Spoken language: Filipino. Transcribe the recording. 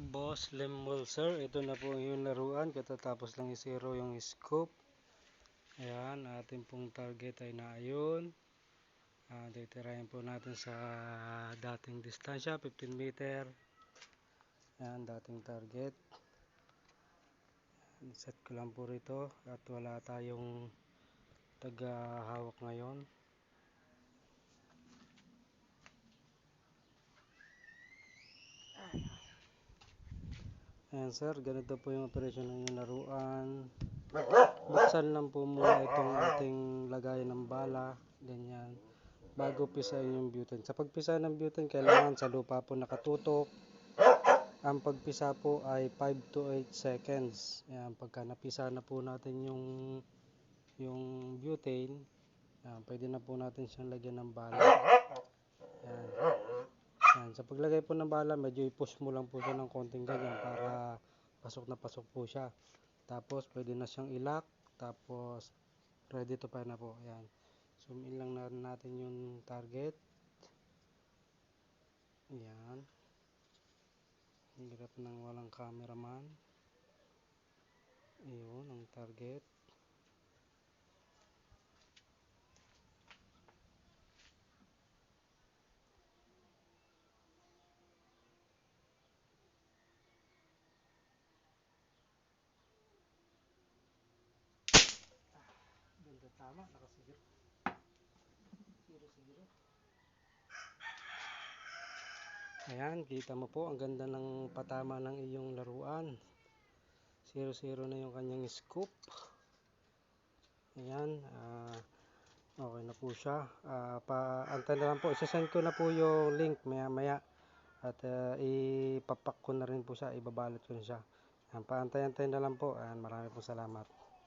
Boss Lemol sir, ito na po yung laruan katatapos lang i-zero yung scope. Ayan, ating pong target ay naayon. Titirahin po natin sa dating distansya, 15 meter. Ayan, dating target. Set ko lang po rito at wala tayong taga-hawak ngayon. Ayan sir, ganito po yung operasyon ng yung laruan. Buksan lang po muna itong ating lagayan ng bala, ganyan, bago pisahin yung butane. Sa pagpisa ng butane, kailangan sa lupa po nakatutok. Ang pagpisa po ay 5 to 8 seconds. Ayan, pagka napisa na po natin yung butane, ayan, pwede na po natin siyang lagyan ng bala. Ayan. Ayan, sa paglagay po ng bala, medyo i-push mo lang po siya ng konting ganyan para pasok na pasok po siya. Tapos pwede na siyang i-lock, tapos ready to fire na po. Ayan. Zoom in lang natin yung target. Ayan. Hirap ng walang cameraman. Ayun ang target. Ganda, tama, nakasigit. 0-0. Ayan, kita mo po ang ganda ng patama ng iyong laruan. 0-0 na yung kanyang scoop. Ayan, okay na po siya. Antay na lang po, isasend ko na po yung link maya maya. At ipapak ko na rin po siya, ibabalot ko na siya. Ayan, paantay-antay na lang po. Ayan, marami po salamat.